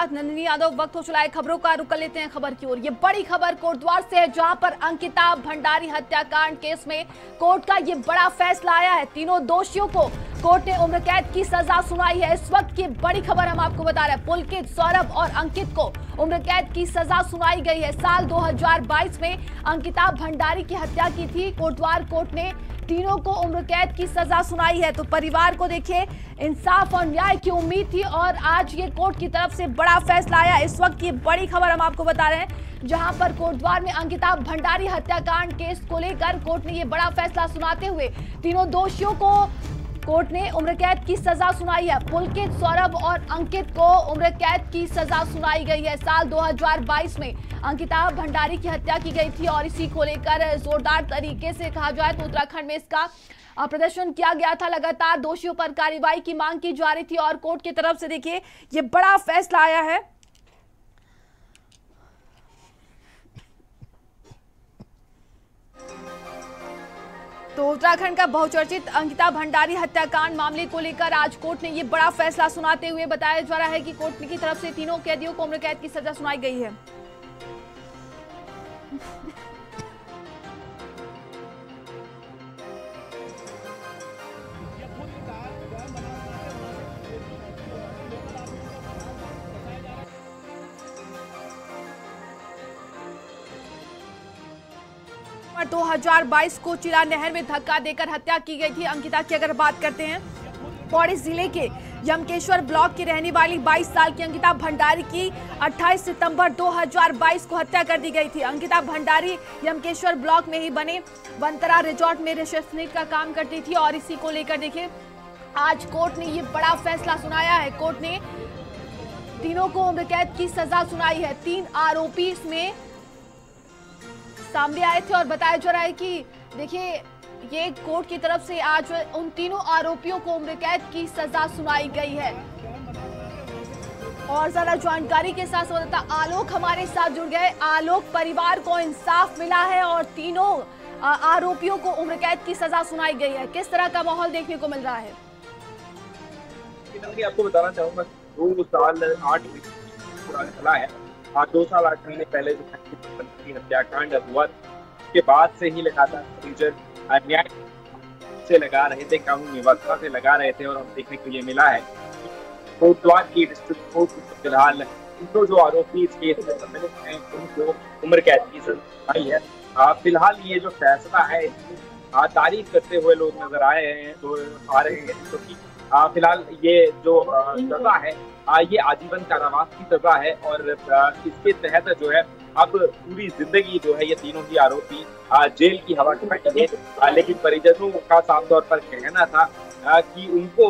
साथ नंदिनी यादव। वक्त हो चला है खबरों का, रुक कर लेते हैं खबर की ओर। ये बड़ी खबर कोटद्वार से है, जहां पर अंकिता भंडारी हत्याकांड केस में कोर्ट का ये बड़ा फैसला आया है। तीनों दोषियों को कोर्ट ने उम्र कैद की सजा सुनाई है। इस वक्त की बड़ी खबर हम आपको बता रहे हैं। पुलकित, सौरभ और अंकित को उम्र कैद की सजा सुनाई गई है। साल 2022 में अंकिता भंडारी की हत्या की थी। कोटद्वार कोर्ट ने तीनों को उम्र कैद की सजा सुनाई है। तो परिवार को देखिए इंसाफ और न्याय की उम्मीद थी और आज ये कोर्ट की तरफ से बड़ा फैसला आया। इस वक्त की बड़ी खबर हम आपको बता रहे हैं, जहां पर कोटद्वार में अंकिता भंडारी हत्याकांड केस को लेकर कोर्ट ने ये बड़ा फैसला सुनाते हुए तीनों दोषियों को कोर्ट ने उम्र कैद की सजा सुनाई है। पुलकित, सौरभ और अंकित को उम्र कैद की सजा सुनाई गई है। साल 2022 में अंकिता भंडारी की हत्या की गई थी और इसी को लेकर जोरदार तरीके से कहा जाए तो उत्तराखंड में इसका प्रदर्शन किया गया था। लगातार दोषियों पर कार्रवाई की मांग की जा रही थी और कोर्ट की तरफ से देखिए ये बड़ा फैसला आया है। तो उत्तराखंड का बहुचर्चित अंकिता भंडारी हत्याकांड मामले को लेकर आज कोर्ट ने ये बड़ा फैसला सुनाते हुए बताया जा रहा है कि कोर्ट की तरफ से तीनों कैदियों को उम्र कैद की सजा सुनाई गई है। और 2022 को चिला नहर में धक्का देकर हत्या की गई थी अंकिता की। अगर बात करते हैं पौड़ी जिले के यमकेश्वर ब्लॉक की रहने वाली 22 साल की अंकिता भंडारी की 28 सितंबर 2022 को हत्या कर दी गई थी। अंकिता भंडारी यमकेश्वर ब्लॉक में ही बने वंतरा रिजॉर्ट में रिसेप्शनिस्ट का काम करती थी और इसी को लेकर देखिए आज कोर्ट ने ये बड़ा फैसला सुनाया है। कोर्ट ने तीनों को उम्र कैद की सजा सुनाई है। 3 आरोपी इसमें सामने आए थे और बताया जा रहा है कि देखिए ये कोर्ट की तरफ से आज उन तीनों आरोपियों को उम्र कैद की सजा सुनाई गई है। और ज्यादा जानकारी के साथ संवाददाता आलोक हमारे साथ जुड़ गए। आलोक, परिवार को इंसाफ मिला है और तीनों आरोपियों को उम्र कैद की सजा सुनाई गई है। किस तरह का माहौल देखने को मिल रहा है? आपको बताना चाहूंगा 2 साल 8 महीने चला है। 2 साल 8 महीने पहले जो हत्याकांड हुआ उसके बाद से ही लगातार परिजन न्याय से लगा रहे थे, कानून व्यवस्था से लगा रहे थे और हम देखने को ये मिला है कोटद्वार की डिस्ट्रिक्ट कोर्ट फिलहाल इनको जो आरोपी इस केस में सम्मिलित हैं उनको उम्र कैद की सजा आई है। फिलहाल ये जो फैसला है तारीफ करते हुए लोग नजर आ रहे हैं क्योंकि फिलहाल ये जो सजा है ये आजीवन कारावास की सजा है और इसके तहत जो है अब पूरी जिंदगी जो है ये तीनों ही आरोपी जेल की हवा खाएंगे। लेकिन परिजनों का साफ तौर पर कहना था कि उनको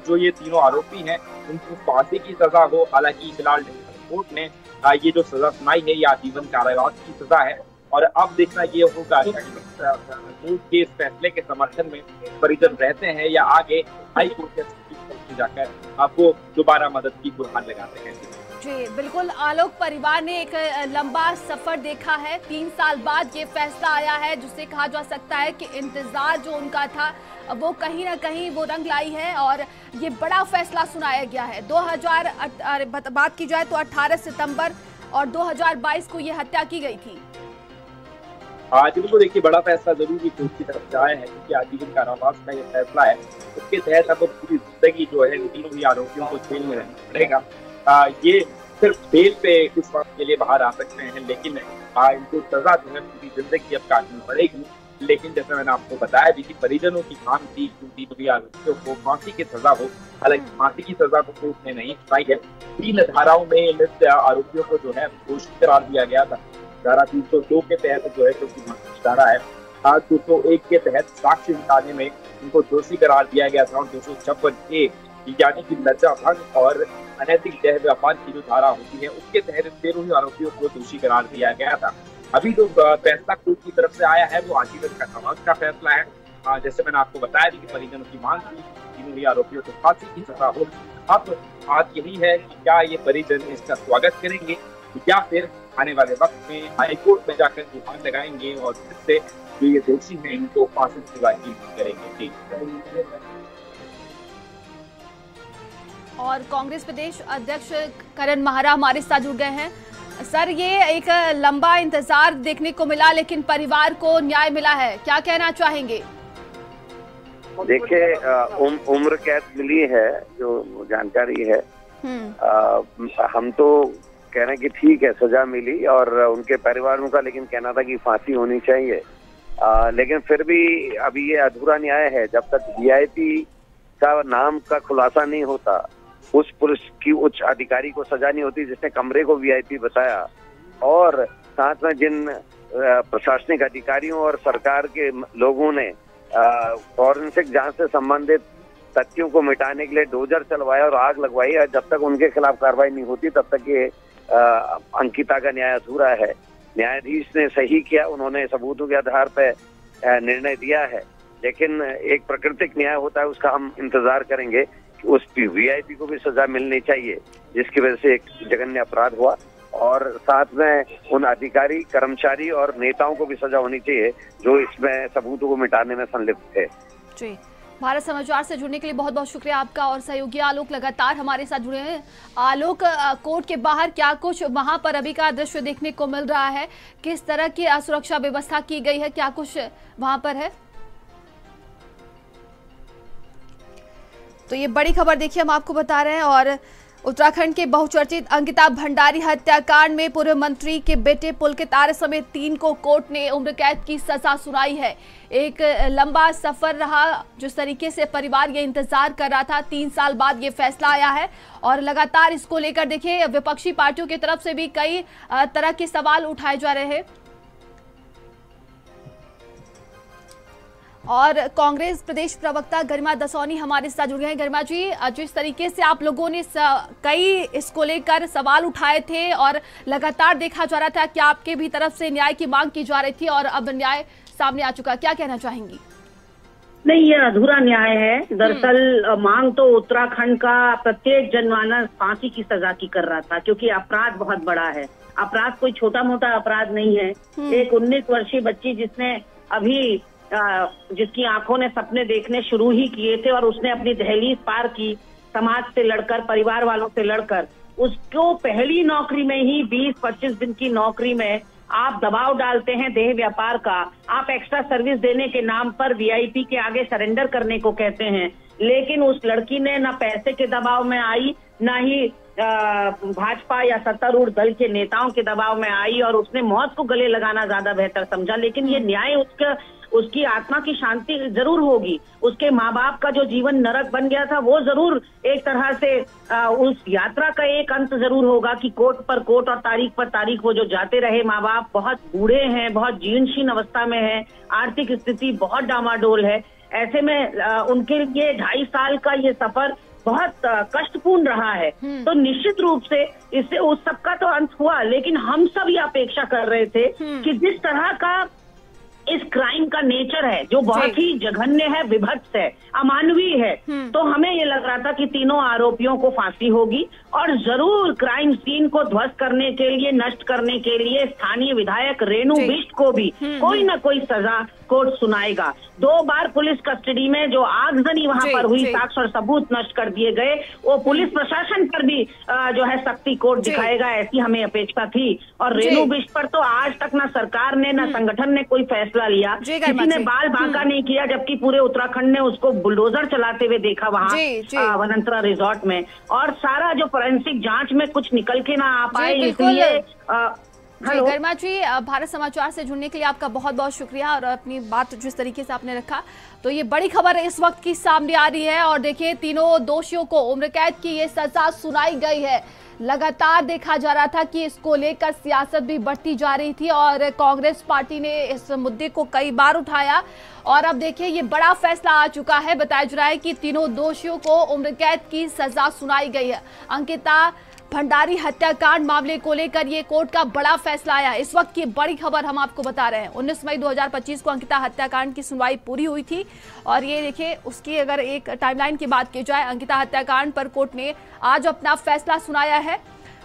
जो ये तीनों आरोपी हैं उनको फांसी की सजा हो। हालांकि फिलहाल कोर्ट ने ये जो सजा सुनाई है ये आजीवन कारावास की सजा है और अब देखना ये होगा कोर्ट के इस फैसले के समर्थन में परिजन रहते हैं या आगे हाई कोर्ट के जाकर आपको दोबारा मदद की गुहार लगाते हैं। जी बिल्कुल आलोक, परिवार ने एक लंबा सफर देखा है। 3 साल बाद ये फैसला आया है जिससे कहा जा सकता है कि इंतजार जो उनका था वो कहीं ना कहीं वो रंग लाई है और ये बड़ा फैसला सुनाया गया है। बात की जाए तो 18 सितंबर और 2022 को ये हत्या की गई थी। जिनको देखिए बड़ा फैसला जरूर कोर्ट की तरफ से आया है क्योंकि आजीवन कारावास का ये फैसला है उसके तहत अब पूरी जिंदगी जो है तीनों ही आरोपियों को जेल में रहना पड़ेगा। ये सिर्फ बेल पे कुछ वक्त के लिए बाहर आ सकते हैं लेकिन इनको सजा जो है पूरी जिंदगी अब काटनी पड़ेगी। लेकिन जैसे मैंने आपको बताया भी कि परिजनों की मांग थी कि तीनों आरोपियों को फांसी की सजा हो। हालांकि फांसी की सजा को कोर्ट ने नहीं सुनाई है। 3 धाराओं में आरोपियों को जो है दोषी करार दिया गया था। धारा 302 के तहत जो है क्योंकि धारा है 201 के तहत साक्ष्य जुटाने में उनको दोषी करार दिया गया था और 256A यानी कि लज्जा भंग और अनैतिक देह व्यापार की जो धारा होती है उसके तहत 13 आरोपियों को दोषी करार दिया गया था। अभी जो फैसला कोर्ट की तरफ से आया है वो आजीवन कारावास का फैसला है। जैसे मैंने आपको बताया कि परिजनों की मांग थी तीनों ही आरोपियों को फांसी की सजा हो। अब बात यही है कि क्या ये परिजन इसका स्वागत करेंगे या फिर आने वाले वक्त में हाईकोर्ट में जाकर गुहार लगाएंगे और फिर से जो ये दोषी हैं इनको फांसी की सजा की करेंगे। और कांग्रेस प्रदेश अध्यक्ष करण माहरा हमारे साथ जुड़ गए हैं। सर, ये एक लंबा इंतजार देखने को मिला, लेकिन परिवार को न्याय मिला है, क्या कहना चाहेंगे? देखिए, उम्र कैद मिली है, जो जानकारी है। हम तो कह रहे हैं कि ठीक है, सजा मिली और उनके परिवारों का लेकिन कहना था कि फांसी होनी चाहिए। लेकिन फिर भी अभी ये अधूरा न्याय है। जब तक वीआईपी का नाम का खुलासा नहीं होता, उस पुलिस की उच्च अधिकारी को सजा नहीं होती जिसने कमरे को वीआईपी बताया, और साथ में जिन प्रशासनिक अधिकारियों और सरकार के लोगों ने फॉरेंसिक जांच से संबंधित तथ्यों को मिटाने के लिए डोजर चलवाया और आग लगवाई, और जब तक उनके खिलाफ कार्रवाई नहीं होती तब तक ये अंकिता का न्याय अधूरा है। न्यायाधीश ने सही किया, उन्होंने सबूतों के आधार पर निर्णय दिया है, लेकिन एक प्राकृतिक न्याय होता है, उसका हम इंतजार करेंगे कि उस वीआईपी को भी सजा मिलनी चाहिए जिसकी वजह से एक जघन्य अपराध हुआ, और साथ में उन अधिकारी, कर्मचारी और नेताओं को भी सजा होनी चाहिए जो इसमें सबूतों को मिटाने में संलिप्त थे। जी, भारत समाचार से जुड़ने के लिए बहुत बहुत शुक्रिया आपका। और सहयोगी आलोक लगातार हमारे साथ जुड़े हैं। आलोक, कोर्ट के बाहर क्या कुछ वहां पर अभी का दृश्य देखने को मिल रहा है? किस तरह की सुरक्षा व्यवस्था की गई है? क्या कुछ वहां पर है? तो ये बड़ी खबर देखिए हम आपको बता रहे हैं। और उत्तराखंड के बहुचर्चित अंकिता भंडारी हत्याकांड में पूर्व मंत्री के बेटे पुलकित आर्य समेत 3 को कोर्ट ने उम्र कैद की सजा सुनाई है। एक लंबा सफर रहा, जिस तरीके से परिवार ये इंतजार कर रहा था, 3 साल बाद ये फैसला आया है। और लगातार इसको लेकर देखिए विपक्षी पार्टियों की तरफ से भी कई तरह के सवाल उठाए जा रहे हैं। और कांग्रेस प्रदेश प्रवक्ता गरिमा दसौनी हमारे साथ जुड़ गए हैं। गरिमा जी, जिस तरीके से आप लोगों ने कई इसको लेकर सवाल उठाए थे और लगातार देखा जा रहा था कि आपके भी तरफ से न्याय की मांग की जा रही थी, और अब न्याय सामने आ चुका, क्या कहना चाहेंगी? नहीं, ये अधूरा न्याय है। दरअसल मांग तो उत्तराखंड का प्रत्येक जनमानस फांसी की सजा की कर रहा था, क्योंकि अपराध बहुत बड़ा है। अपराध कोई छोटा मोटा अपराध नहीं है। एक 19 वर्षीय बच्ची जिसने अभी जिसकी आंखों ने सपने देखने शुरू ही किए थे, और उसने अपनी दहलीज पार की, समाज से लड़कर, परिवार वालों से लड़कर, उसको पहली नौकरी में ही 20-25 दिन की नौकरी में आप दबाव डालते हैं देह व्यापार का। आप एक्स्ट्रा सर्विस देने के नाम पर वीआईपी के आगे सरेंडर करने को कहते हैं, लेकिन उस लड़की ने न पैसे के दबाव में आई, न ही भाजपा या सत्तारूढ़ दल के नेताओं के दबाव में आई, और उसने मौत को गले लगाना ज्यादा बेहतर समझा। लेकिन ये न्याय उसकी आत्मा की शांति जरूर होगी। उसके माँ बाप का जो जीवन नरक बन गया था, वो जरूर एक तरह से उस यात्रा का एक अंत जरूर होगा कि कोर्ट पर कोर्ट और तारीख पर तारीख वो जो जाते रहे माँ बाप बहुत बूढ़े हैं, बहुत जीर्णशीर्ण अवस्था में है, आर्थिक स्थिति बहुत डामाडोल है। ऐसे में उनके लिए 2.5 साल का ये सफर बहुत कष्टपूर्ण रहा है। तो निश्चित रूप से इससे उस सबका तो अंत हुआ, लेकिन हम सब ये अपेक्षा कर रहे थे कि जिस तरह का इस क्राइम का नेचर है, जो बहुत ही जघन्य है, विभत्स है, अमानवीय है, तो हमें ये लग रहा था कि तीनों आरोपियों को फांसी होगी, और जरूर क्राइम सीन को ध्वस्त करने के लिए, नष्ट करने के लिए स्थानीय विधायक रेणु बिष्ट को भी कोई ना कोई सजा कोर्ट सुनाएगा। 2 बार पुलिस कस्टडी में जो आगजनी वहां पर हुई, साक्ष्य और सबूत नष्ट कर दिए गए, वो पुलिस प्रशासन पर भी जो है सख्ती कोर्ट दिखाएगा, ऐसी हमें अपेक्षा थी। और रेणु बिष्ट पर तो आज तक ना सरकार ने, ना संगठन ने कोई फैसला लिया, किसी ने बाल बांका नहीं किया, जबकि पूरे उत्तराखंड ने उसको बुलडोजर चलाते हुए देखा वहां वनंतरा रिजॉर्ट में। और सारा जो फोरेंसिक जांच में कुछ निकल के ना आ पाए, इसलिए गरिमा जी, भारत समाचार से जुड़ने के लिए आपका बहुत बहुत शुक्रिया, और अपनी बात जिस तरीके से आपने रखा। तो ये बड़ी खबर इस वक्त की सामने आ रही है, और देखिए तीनों दोषियों को उम्र कैद की ये सजा सुनाई गई है। लगातार देखा जा रहा था कि इसको लेकर सियासत भी बढ़ती जा रही थी, और कांग्रेस पार्टी ने इस मुद्दे को कई बार उठाया, और अब देखिए ये बड़ा फैसला आ चुका है। बताया जा रहा है कि तीनों दोषियों को उम्र कैद की सजा सुनाई गई है। अंकिता भंडारी हत्याकांड मामले को लेकर ये कोर्ट का बड़ा फैसला आया। इस वक्त की बड़ी खबर हम आपको बता रहे हैं। 19 मई 2025 को अंकिता हत्याकांड की सुनवाई पूरी हुई थी, और ये देखिए उसकी अगर एक टाइमलाइन की बात की जाए, अंकिता हत्याकांड पर कोर्ट ने आज अपना फैसला सुनाया है।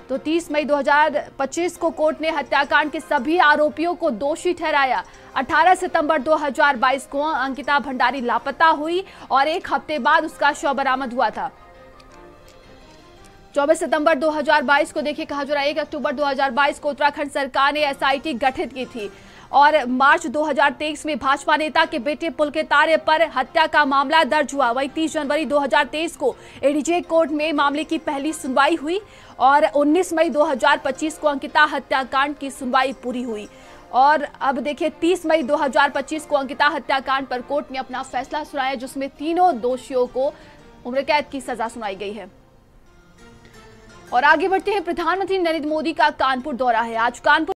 तो 30 मई 2025 को कोर्ट ने हत्याकांड के सभी आरोपियों को दोषी ठहराया। 18 सितंबर 2022 को अंकिता भंडारी लापता हुई, और 1 हफ्ते बाद उसका शव बरामद हुआ था। 24 सितंबर 2022 को देखिए कहा जा रहा है 1 अक्टूबर 2022 को उत्तराखंड सरकार ने एसआईटी गठित की थी और मार्च 2023 में भाजपा नेता के बेटे पुलकित आर्य पर हत्या का मामला दर्ज हुआ। वहीं 30 जनवरी 2023 को एडीजे कोर्ट में मामले की पहली सुनवाई हुई और 19 मई 2025 को अंकिता हत्याकांड की सुनवाई पूरी हुई। और अब देखिए 30 मई 2025 को अंकिता हत्याकांड पर कोर्ट ने अपना फैसला सुनाया, जिसमें तीनों दोषियों को उम्र कैद की सजा सुनाई गई है। और आगे बढ़ते हैं, प्रधानमंत्री नरेंद्र मोदी का कानपुर दौरा है। आज कानपुर